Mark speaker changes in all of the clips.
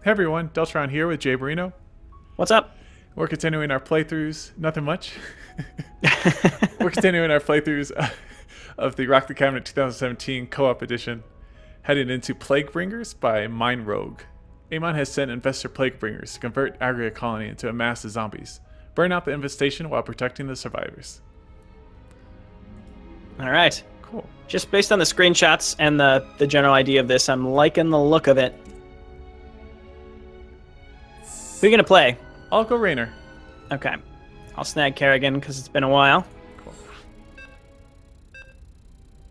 Speaker 1: Hey everyone, Deltron here with Jay Barino.
Speaker 2: What's up?
Speaker 1: We're continuing our playthroughs, nothing much. We're continuing our playthroughs of the Rock the Cabinet 2017 Co-op Edition, heading into Plaguebringers by Mine Rogue. Amon has sent infestor Plaguebringers to convert Agria colony into a mass of zombies, burn out the infestation while protecting the survivors.
Speaker 2: All right.
Speaker 1: Cool.
Speaker 2: Just based on the screenshots and the general idea of this, I'm liking the look of it. Who are you going to play?
Speaker 1: I'll go Rainer.
Speaker 2: Okay. I'll snag Kerrigan because it's been a while.
Speaker 1: Cool.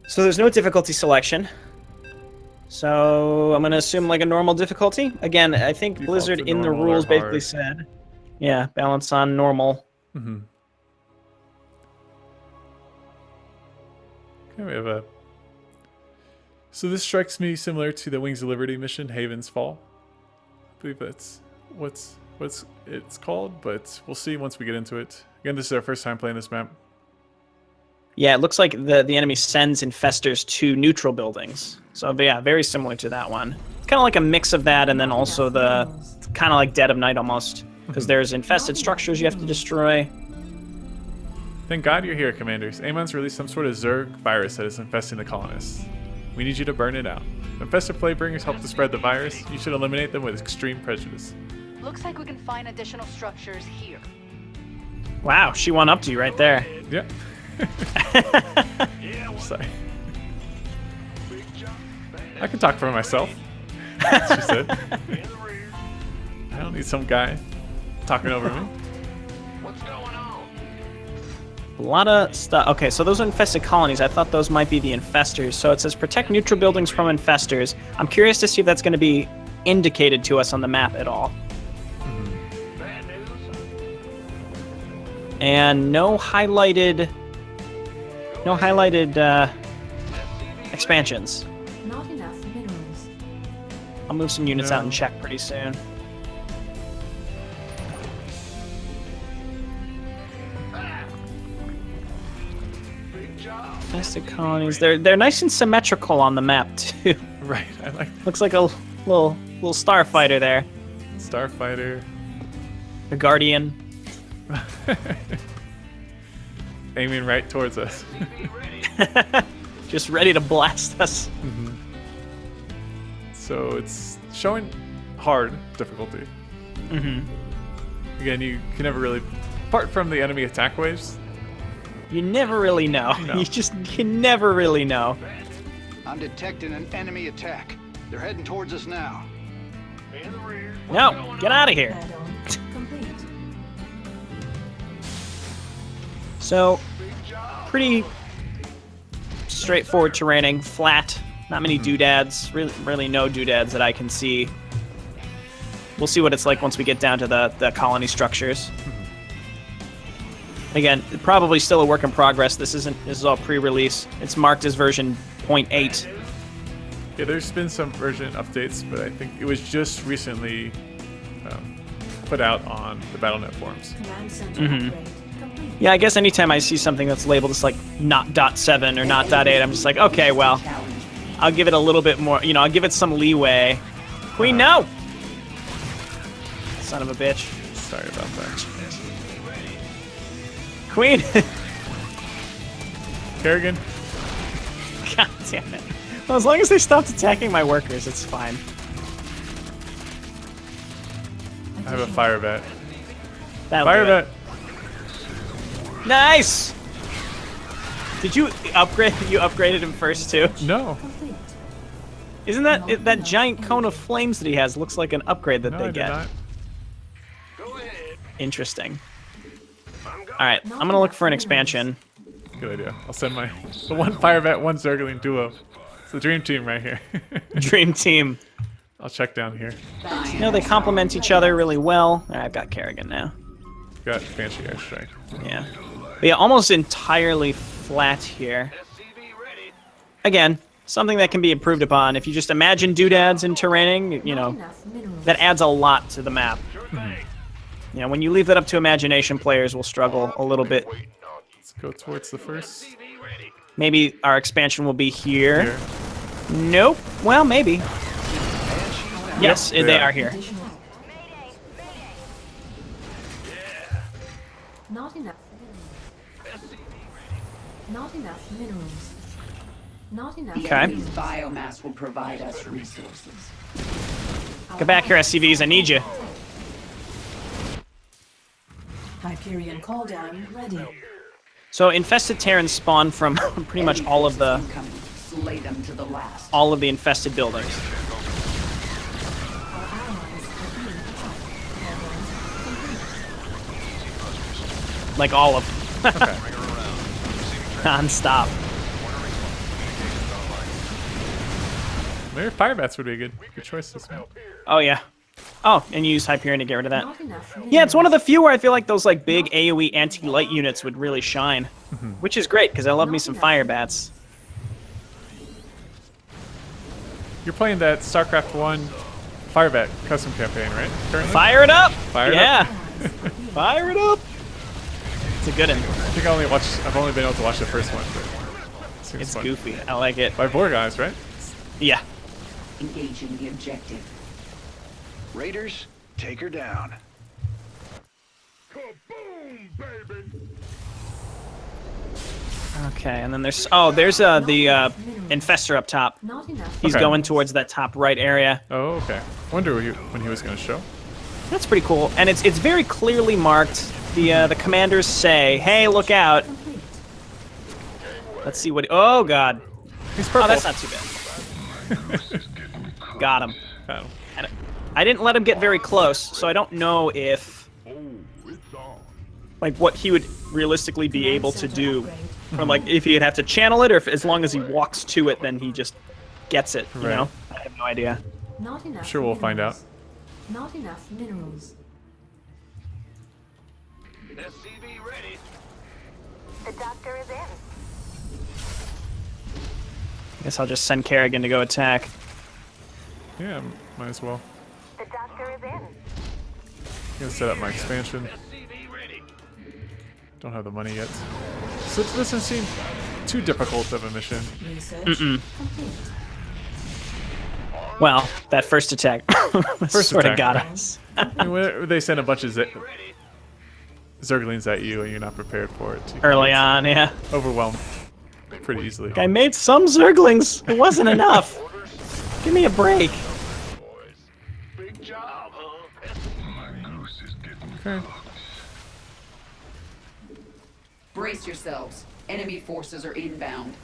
Speaker 2: So there's no difficulty selection. So I'm going to assume like a normal difficulty. Again, I think
Speaker 1: Default
Speaker 2: Blizzard
Speaker 1: to
Speaker 2: in the
Speaker 1: normal or
Speaker 2: rules basically
Speaker 1: hard.
Speaker 2: said, yeah, balance on normal.
Speaker 1: Mm-hmm. Okay, we have a... So this strikes me similar to the Wings of Liberty mission, Haven's Fall. I believe that's what's it's called, but we'll see once we get into it. Again, this is our first time playing this map.
Speaker 2: Yeah, it looks like the enemy sends infestors to neutral buildings. So yeah, very similar to that one. It's kind of like a mix of that and then also the kind of like Dead of Night almost. Because there's infested structures you have to destroy.
Speaker 1: Thank God you're here, Commanders. Amon's released some sort of Zerg virus that is infesting the colonists. We need you to burn it out. If infestor Plaguebringers help to spread the virus, you should eliminate them with extreme prejudice.
Speaker 3: Looks like we can find additional structures here.
Speaker 2: Wow, she won up to you right there.
Speaker 1: Yeah. Sorry. I can talk for myself. She said. I don't need some guy talking over me.
Speaker 2: A lot of stuff. Okay, so those are infested colonies. I thought those might be the infestors. So it says protect neutral buildings from infestors. I'm curious to see if that's going to be indicated to us on the map at all. And no highlighted expansions.
Speaker 4: Not enough minerals.
Speaker 2: I'll move some units
Speaker 1: No.
Speaker 2: out and check pretty soon. Infested colonies. They're nice and symmetrical on the map too.
Speaker 1: Right, I like
Speaker 2: Looks like a little starfighter there.
Speaker 1: Starfighter.
Speaker 2: The Guardian.
Speaker 1: Aiming right towards us.
Speaker 2: Just ready to blast us.
Speaker 1: So it's showing hard difficulty. Again, you can never really, apart from the enemy attack waves.
Speaker 2: You never really know.
Speaker 1: No.
Speaker 2: You can never really know.
Speaker 5: I'm detecting an enemy attack. They're heading towards us now.
Speaker 2: No, get out of here.
Speaker 4: Add-on complete.
Speaker 2: So, pretty straightforward terraining, flat, not many doodads, really no doodads that I can see. We'll see what it's like once we get down to the colony structures. Again, probably still a work in progress. This is all pre-release. It's marked as version 0.8.
Speaker 1: Yeah, there's been some version updates, but I think it was just recently put out on the BattleNet forums.
Speaker 4: Command center upgrade complete.
Speaker 2: Yeah, I guess anytime I see something that's labeled as like not .7 or not .8, I'm just like, okay, well, I'll give it a little bit more, I'll give it some leeway. Queen, no! Son of a bitch.
Speaker 1: Sorry about that.
Speaker 2: Queen!
Speaker 1: Kerrigan.
Speaker 2: God damn it. Well, as long as they stopped attacking my workers, it's fine.
Speaker 1: I have a fire vet.
Speaker 2: That'll
Speaker 1: Fire
Speaker 2: do it.
Speaker 1: vet.
Speaker 2: Nice! Did you upgrade? You upgraded him first too?
Speaker 1: No.
Speaker 4: Complete.
Speaker 2: Isn't that giant cone of flames that he has looks like an upgrade that
Speaker 1: No,
Speaker 2: they
Speaker 1: I did
Speaker 2: get?
Speaker 1: not.
Speaker 2: Interesting. All right, I'm gonna look for an expansion.
Speaker 1: Good idea. I'll send the one fire vet, one Zergling duo. It's the dream team right here.
Speaker 2: Dream team.
Speaker 1: I'll check down here.
Speaker 2: They complement each other really well. All right, I've got Kerrigan now.
Speaker 1: Got Banshee airstrike.
Speaker 2: Yeah. But yeah, almost entirely flat here. Again, something that can be improved upon. If you just imagine doodads in terraining,
Speaker 4: Not enough minerals.
Speaker 2: that adds a lot to the map. When you leave that up to imagination, players will struggle a little bit.
Speaker 1: Let's go towards the first.
Speaker 2: Maybe our expansion will be here.
Speaker 1: Here.
Speaker 2: Nope. Well, maybe. Yes,
Speaker 1: Yep,
Speaker 2: they are here.
Speaker 4: Additional. Not enough. Not enough minerals. Not enough.
Speaker 2: Okay.
Speaker 4: minerals.
Speaker 6: Biomass will provide us resources.
Speaker 2: Get back here, SCVs. I need you.
Speaker 4: Hyperion call down ready.
Speaker 2: So infested Terrans spawn from pretty much all of the
Speaker 6: Slay them to the last.
Speaker 2: infested buildings.
Speaker 4: Our allies are being attacked. Complete.
Speaker 2: Like all of them.
Speaker 1: Okay.
Speaker 2: Non-stop.
Speaker 1: Maybe fire bats would be a good choice this one.
Speaker 2: Oh, yeah. Oh, and you use Hyperion to get rid of that.
Speaker 4: Not enough
Speaker 2: Yeah, it's one of the few where I feel like those like big AoE anti-light units would really shine. Which is great, because I love me some fire bats.
Speaker 1: You're playing that StarCraft 1 fire bat custom campaign, right? Currently?
Speaker 2: Fire it up!
Speaker 1: Fire it
Speaker 2: yeah.
Speaker 1: up.
Speaker 2: Fire it up! It's a good one.
Speaker 1: I think I've only been able to watch the first one, but it seems
Speaker 2: It's
Speaker 1: fun.
Speaker 2: goofy. I like it.
Speaker 1: By Vorgons, right?
Speaker 2: Yeah.
Speaker 6: Engaging the objective.
Speaker 5: Raiders, take her down.
Speaker 2: Okay, and then there's the infestor up top.
Speaker 4: Not enough.
Speaker 2: He's
Speaker 1: Okay.
Speaker 2: going towards that top right area.
Speaker 1: Oh, okay. Wonder when he was going to show.
Speaker 2: That's pretty cool, and it's very clearly marked. The commanders say, "Hey, look out!"
Speaker 4: Complete.
Speaker 2: Let's see what. Oh God!
Speaker 1: He's purple.
Speaker 2: Oh, that's not too bad. Got him.
Speaker 1: Got him.
Speaker 2: And I didn't let him get very close, so I don't know if like what he would realistically be able to do. From like if he'd have to channel it, or if as long as he walks to it, then he just gets it. You
Speaker 1: Right.
Speaker 2: know? I have no idea.
Speaker 4: Not enough.
Speaker 1: Sure we'll find out.
Speaker 4: minerals. Not enough minerals.
Speaker 5: SCV ready.
Speaker 3: The doctor is in.
Speaker 2: Guess I'll just send Kerrigan to go attack.
Speaker 1: Yeah, might as well.
Speaker 3: The doctor is in.
Speaker 1: I'm gonna set up my expansion.
Speaker 5: SCV ready.
Speaker 1: Don't have the money yet. So it doesn't seem too difficult of a mission.
Speaker 4: Research complete.
Speaker 2: Well, that first attack sort of
Speaker 1: attack.
Speaker 2: got us.
Speaker 1: I mean, when they send a bunch of Zerglings at you and you're not prepared for it, you
Speaker 2: Early on, yeah.
Speaker 1: overwhelm pretty easily.
Speaker 2: I made some Zerglings. It wasn't enough. Give me a break.
Speaker 5: Big job, huh?
Speaker 1: Okay.
Speaker 6: Brace yourselves. Enemy forces are inbound.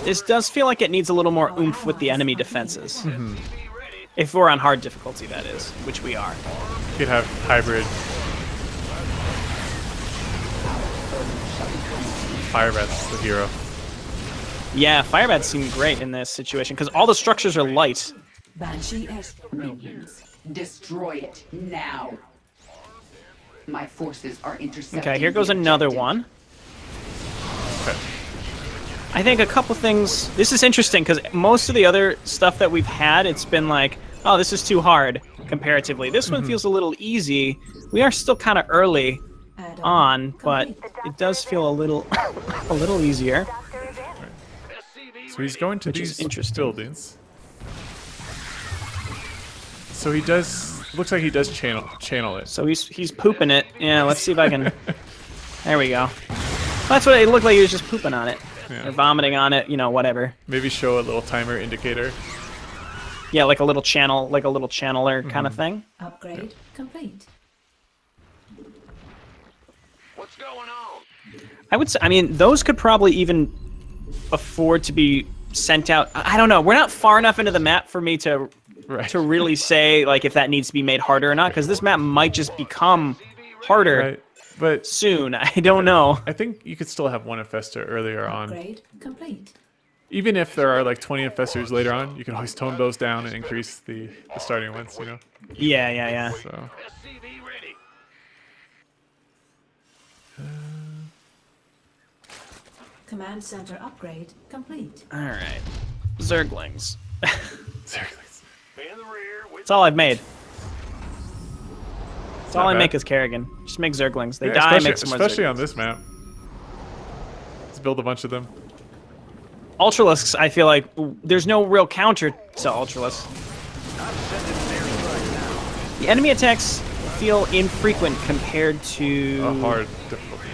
Speaker 2: This does feel like it needs a little more oomph with the enemy defenses. If we're on hard difficulty, that is, which we are.
Speaker 1: You could have hybrid fire bats, the hero.
Speaker 2: Yeah, Firebats seem great in this situation because all the structures are light.
Speaker 4: Banshee X.
Speaker 6: Minions. Destroy it now. My forces are intercepting.
Speaker 2: Okay, here goes
Speaker 6: the
Speaker 2: another
Speaker 6: objective.
Speaker 2: one.
Speaker 1: Okay.
Speaker 2: I think a couple things. This is interesting because most of the other stuff that we've had, it's been like, oh, this is too hard comparatively. This one feels a little easy. We are still kind of early on, but it does feel a little a little easier.
Speaker 3: Doctor is in.
Speaker 1: So he's going to
Speaker 2: Which is
Speaker 1: these
Speaker 2: interesting.
Speaker 1: buildings. So he does. Looks like he does channel it.
Speaker 2: So he's pooping it. Yeah, let's see if I can. There we go. That's what it looked like. He was just pooping on it,
Speaker 1: Yeah.
Speaker 2: or vomiting on it. You know, whatever.
Speaker 1: Maybe show a little timer indicator.
Speaker 2: Yeah, like a little channel, like a little channeler kind of thing.
Speaker 4: Upgrade complete.
Speaker 5: What's going on?
Speaker 2: I would say. I mean, those could probably even afford to be sent out. I don't know. We're not far enough into the map for me to
Speaker 1: Right.
Speaker 2: to really say like if that needs to be made harder or not, because this map might just become harder
Speaker 1: Right. But
Speaker 2: soon. I don't know.
Speaker 1: I think you could still have one infestor earlier on.
Speaker 4: Upgrade complete.
Speaker 1: Even if there are like 20 infestors later on, you can always tone those down and increase the starting ones, you know?
Speaker 2: Yeah, yeah, yeah.
Speaker 1: So,
Speaker 5: SCV ready.
Speaker 4: Command center upgrade complete.
Speaker 2: All right, Zerglings.
Speaker 1: Zerglings.
Speaker 5: In the rear with
Speaker 2: That's all I've made. That's all
Speaker 1: not
Speaker 2: I
Speaker 1: bad.
Speaker 2: make is Kerrigan. Just make Zerglings. They
Speaker 1: Yeah,
Speaker 2: die,
Speaker 1: especially,
Speaker 2: make some more
Speaker 1: especially on
Speaker 2: Zerglings.
Speaker 1: this map. Let's build a bunch of them.
Speaker 2: Ultralisks, I feel like there's no real counter to Ultralisks. The enemy attacks feel infrequent compared to...
Speaker 1: A hard difficulty.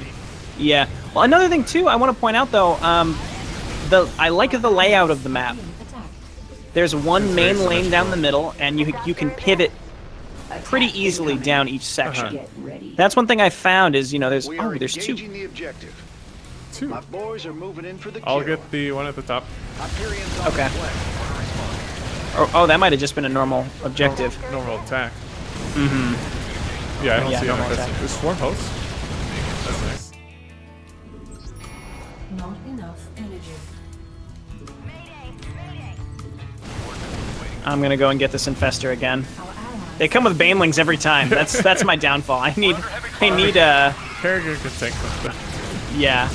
Speaker 2: Yeah. Well, another thing, too, I want to point out, though, I like the layout of the map. There's one main lane down the middle, and you can pivot pretty easily down each section. That's one thing I found is, there's
Speaker 5: We are
Speaker 2: there's two.
Speaker 5: engaging the objective.
Speaker 1: 2.
Speaker 5: My boys are moving in for the
Speaker 1: I'll
Speaker 5: kill.
Speaker 1: get the one at the top.
Speaker 5: Hyperion's on
Speaker 2: Okay.
Speaker 5: the way.
Speaker 2: Oh, that might have just been a normal objective.
Speaker 1: Normal attack. Mm-hmm. Yeah, I don't
Speaker 2: Yeah,
Speaker 1: see
Speaker 2: normal
Speaker 1: infested.
Speaker 2: attack.
Speaker 1: There's swarm hosts. That's nice.
Speaker 4: Not enough energy.
Speaker 2: I'm gonna go and get this infestor again.
Speaker 4: Our allies
Speaker 2: They come with banelings every time. That's my downfall. I need
Speaker 1: Kerrigan can tank them.
Speaker 2: yeah.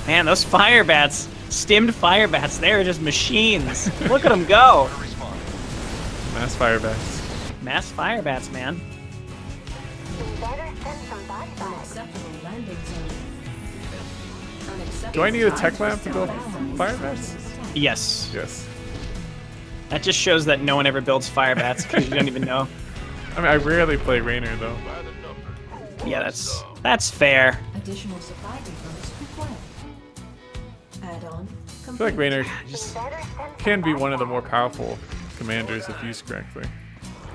Speaker 2: Man, those fire bats, stimmed fire bats, they're just machines. Look at them go.
Speaker 1: Mass fire bats.
Speaker 2: Mass fire bats, man.
Speaker 3: Better send some body bags.
Speaker 4: unacceptable landing zone. Unacceptable.
Speaker 1: Do I need a tech lab to build fire bats?
Speaker 2: Yes.
Speaker 1: Yes.
Speaker 2: That just shows that no one ever builds fire bats because you don't even know.
Speaker 1: I mean, I rarely play Rainer though.
Speaker 2: Yeah, that's fair.
Speaker 4: Additional supply depots required. Add-on
Speaker 1: I feel like Rainer
Speaker 3: Better send
Speaker 1: can be one of the more powerful commanders if used correctly.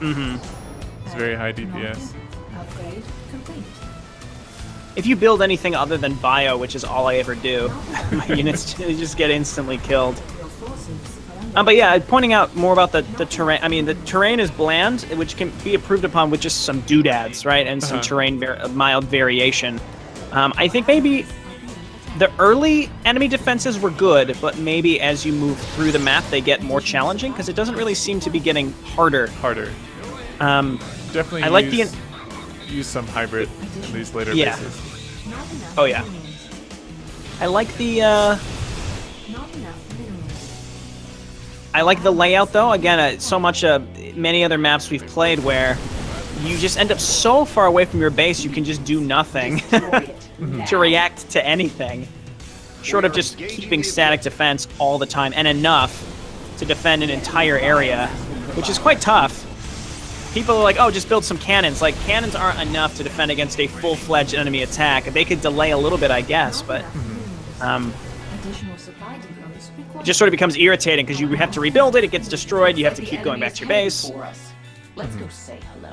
Speaker 2: Mm-hmm.
Speaker 1: It's very high DPS.
Speaker 4: Upgrade complete.
Speaker 2: If you build anything other than bio, which is all I ever do, my units just get instantly killed.
Speaker 4: Your forces are under
Speaker 2: But yeah, pointing out more about the terrain. I mean, the terrain is bland, which can be improved upon with just some doodads, right, and some terrain mild variation. I think maybe the early enemy defenses were good, but maybe as you move through the map, they get more challenging because it doesn't really seem to be getting harder.
Speaker 1: Definitely
Speaker 2: I like
Speaker 1: use some hybrid in these later
Speaker 2: Yeah.
Speaker 1: bases.
Speaker 4: not enough
Speaker 2: Oh, yeah.
Speaker 4: minerals.
Speaker 2: I like the
Speaker 4: Not enough minerals.
Speaker 2: I like the layout though. Again, so much many other maps we've played where you just end up so far away from your base you can just do nothing to react to anything, short of just keeping static defense all the time and enough to defend an entire area, which is quite tough. People are like, oh, just build some cannons. Like, cannons aren't enough to defend against a full-fledged enemy attack. They could delay a little bit, I guess, but
Speaker 4: Additional supply depots required.
Speaker 2: it just sort of becomes irritating because you have to rebuild it, it gets destroyed, you have to
Speaker 6: The
Speaker 2: keep going back
Speaker 6: enemy's
Speaker 2: to your base.
Speaker 6: heading for us. Let's go say hello.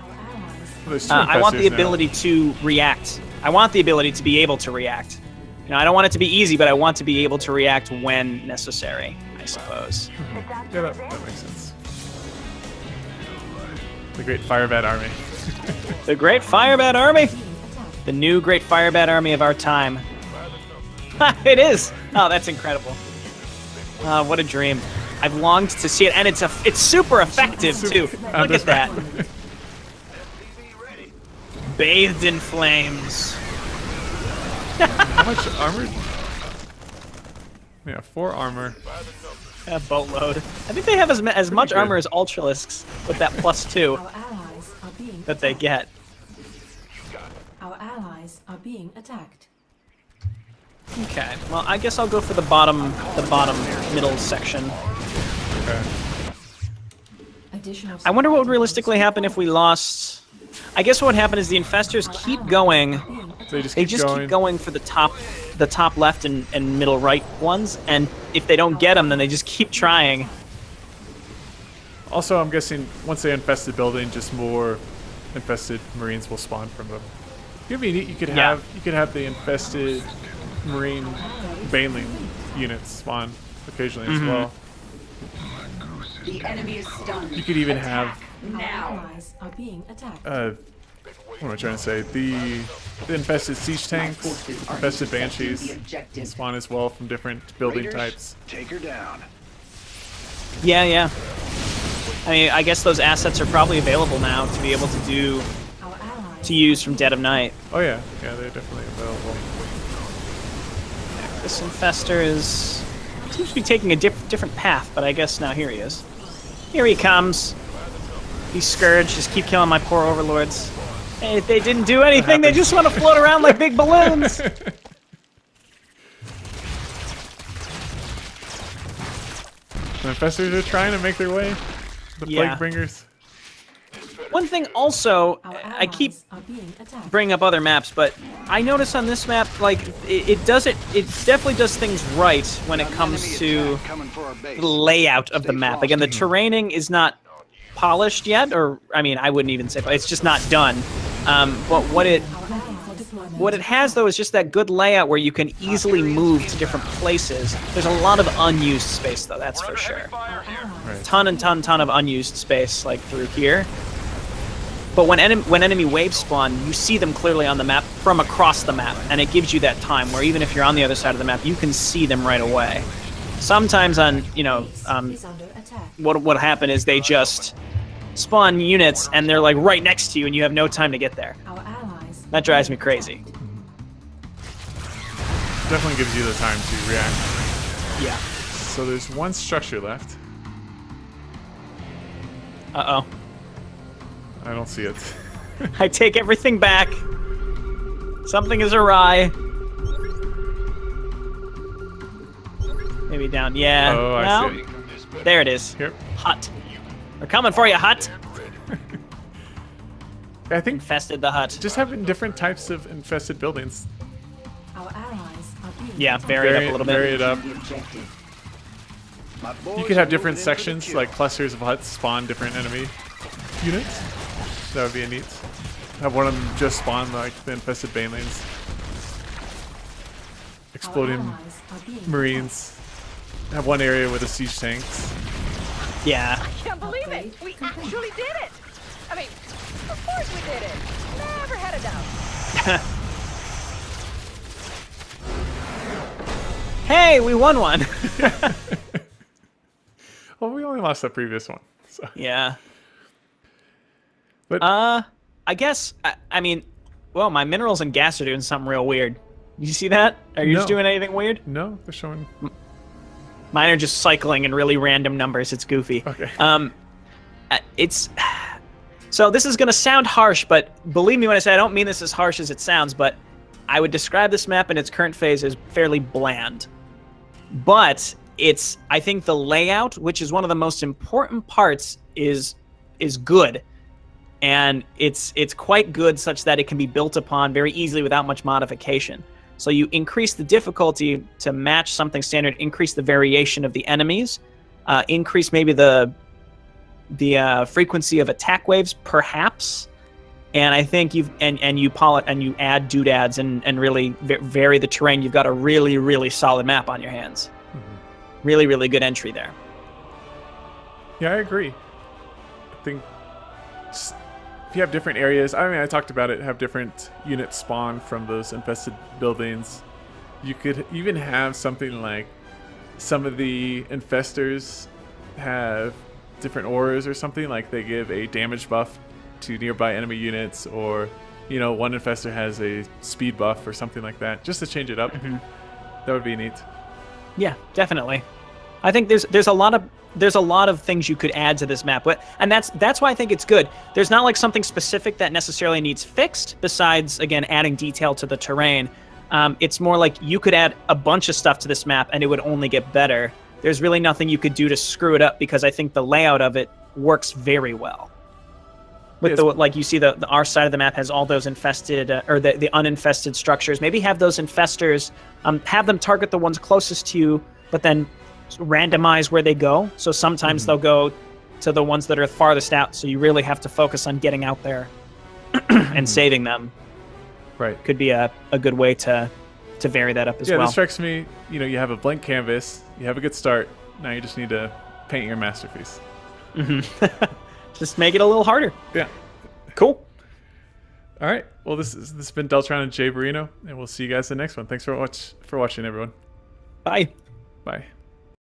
Speaker 4: Our allies
Speaker 1: There's two
Speaker 2: I want the
Speaker 1: infestors now.
Speaker 2: ability to react. I want the ability to be able to react. I don't want it to be easy, but I want to be able to react when necessary, I suppose.
Speaker 1: Yeah, that makes sense. The Great Firebat Army.
Speaker 2: The Great Firebat Army! The new Great Firebat Army of our time. It is! Oh, that's incredible. What a dream. I've longed to see it, and it's super effective, too. Look at that. Bathed in flames.
Speaker 1: How much armor? Yeah, 4 armor.
Speaker 2: A boatload. I think they have as much
Speaker 1: good.
Speaker 2: armor as Ultralisks with that +2
Speaker 4: Our allies are being
Speaker 2: that they get.
Speaker 4: Our allies are being attacked.
Speaker 2: Okay, well, I guess I'll go for the bottom middle section.
Speaker 1: Okay.
Speaker 4: Additional
Speaker 2: I wonder what would realistically happen if we lost. I guess what would happen is the infestors keep going.
Speaker 1: They just
Speaker 2: They
Speaker 1: keep
Speaker 2: just
Speaker 1: going.
Speaker 2: keep going for the top left and middle right ones, and if they don't get them, then they just keep trying.
Speaker 1: Also, I'm guessing once they infest the building, just more infested Marines will spawn from them. It'd be neat. You could
Speaker 2: Yeah.
Speaker 1: have the infested Marine Baneling units spawn occasionally as well.
Speaker 6: The enemy is stunned.
Speaker 1: You could even have
Speaker 4: Our
Speaker 6: now.
Speaker 4: allies are being attacked.
Speaker 1: what am I trying to say? The infested siege tanks, infested banshees spawn as well from different building
Speaker 5: Raiders,
Speaker 1: types.
Speaker 5: Take her down.
Speaker 2: Yeah. I mean, I guess those assets are probably available now to be able to
Speaker 4: Our allies
Speaker 2: to use from Dead of Night.
Speaker 1: Oh yeah, they're definitely available.
Speaker 2: This infestor seems to be taking a different path, but I guess now here he is. Here he comes. These Scourge just keep killing my poor overlords. They didn't do anything. They just want to float around like big balloons.
Speaker 1: The infestors are trying to make their way. The
Speaker 2: Yeah.
Speaker 1: Plaguebringers.
Speaker 2: One thing also,
Speaker 4: Our
Speaker 2: I keep
Speaker 4: allies are being attacked.
Speaker 2: bring up other maps, but I notice on this map, like, it definitely does things right when it
Speaker 5: Got an
Speaker 2: comes
Speaker 5: enemy
Speaker 2: to
Speaker 5: attack coming for our base.
Speaker 2: the layout of the
Speaker 5: Stay
Speaker 2: map. Again, the
Speaker 5: frosty.
Speaker 2: terraining is not polished yet, or, I mean, I wouldn't even say, it's just not done. But what it has, though, is just that good layout where you can easily move to different places. There's a lot of unused space, though, that's for sure. Ton of unused space, like, through here. But when enemy waves spawn, you see them clearly on the map from across the map, and it gives you that time where even if you're on the other side of the map, you can see them right away. Sometimes on,
Speaker 4: Is under attack.
Speaker 2: what'll happen is they just spawn units and they're like right next to you and you have no time to get there.
Speaker 4: Our allies.
Speaker 2: That drives me crazy.
Speaker 1: Definitely gives you the time to react.
Speaker 2: Yeah.
Speaker 1: So there's one structure left.
Speaker 2: Uh-oh.
Speaker 1: I don't see it.
Speaker 2: I take everything back. Something is awry. Maybe down. Yeah.
Speaker 1: Oh, I
Speaker 2: no?
Speaker 1: see it.
Speaker 2: There it is.
Speaker 1: Here.
Speaker 2: Hut. We're coming for you, Hut.
Speaker 1: I think
Speaker 2: Infested the hut.
Speaker 1: just having different types of infested buildings.
Speaker 4: Our allies are being
Speaker 2: Yeah,
Speaker 4: attacked.
Speaker 2: vary it up a little
Speaker 1: Vary
Speaker 2: bit.
Speaker 1: it up.
Speaker 6: The objective.
Speaker 5: My
Speaker 1: You
Speaker 5: boys
Speaker 1: could have
Speaker 5: are
Speaker 1: different
Speaker 5: moving into the
Speaker 1: sections,
Speaker 5: kill.
Speaker 1: like clusters of huts spawn different enemy units. That would be a neat. Have one of them just spawn like the infested banelings.
Speaker 4: Our
Speaker 1: Exploding
Speaker 4: allies are being
Speaker 1: marines. Have one area with the siege tanks.
Speaker 2: Yeah.
Speaker 7: Can't believe it!
Speaker 4: Upgrade
Speaker 7: We
Speaker 4: complete.
Speaker 7: actually did it! I mean, of course we did it! Never had a doubt.
Speaker 2: Hey, we won one.
Speaker 1: Well, we only lost the previous one. So.
Speaker 2: Yeah.
Speaker 1: But
Speaker 2: I guess, I mean, well, my minerals and gas are doing something real weird. You see that? Are you just
Speaker 1: No.
Speaker 2: doing anything weird?
Speaker 1: no, they're showing.
Speaker 2: Mine are just cycling in really random numbers. It's goofy.
Speaker 1: Okay.
Speaker 2: It's so this is gonna sound harsh, but believe me when I say I don't mean this as harsh as it sounds. But I would describe this map in its current phase as fairly bland. But I think the layout, which is one of the most important parts, is good, and it's quite good such that it can be built upon very easily without much modification. So you increase the difficulty to match something standard, increase the variation of the enemies, increase maybe the frequency of attack waves, perhaps. And I think you add doodads and really vary the terrain. You've got a really, really solid map on your hands. Really, really good entry there.
Speaker 1: Yeah, I agree. I think if you have different areas, I mean, I talked about it, have different units spawn from those infested buildings. You could even have something like some of the infestors have different auras or something, like they give a damage buff to nearby enemy units, or, you know, one infestor has a speed buff or something like that, just to change it up. That would be neat.
Speaker 2: Yeah, definitely. I think there's a lot of things you could add to this map, and that's why I think it's good. There's not like something specific that necessarily needs fixed, besides again adding detail to the terrain. It's more like you could add a bunch of stuff to this map and it would only get better. There's really nothing you could do to screw it up, because I think the layout of it works very well. With
Speaker 1: Yes.
Speaker 2: like you see the our side of the map has all those infested or the uninfested structures. Maybe have those infestors, have them target the ones closest to you, but then randomize where they go. So sometimes they'll go to the ones that are farthest out. So you really have to focus on getting out there and saving them.
Speaker 1: Right.
Speaker 2: Could be a good way to vary that up as
Speaker 1: Yeah,
Speaker 2: well.
Speaker 1: this strikes me, you know, you have a blank canvas, you have a good start, now you just need to paint your masterpiece.
Speaker 2: Just make it a little harder.
Speaker 1: Yeah.
Speaker 2: Cool.
Speaker 1: All right. Well, this has been Deltron and Jay Barino, and we'll see you guys in the next one. Thanks for watching, everyone.
Speaker 2: Bye.
Speaker 1: Bye.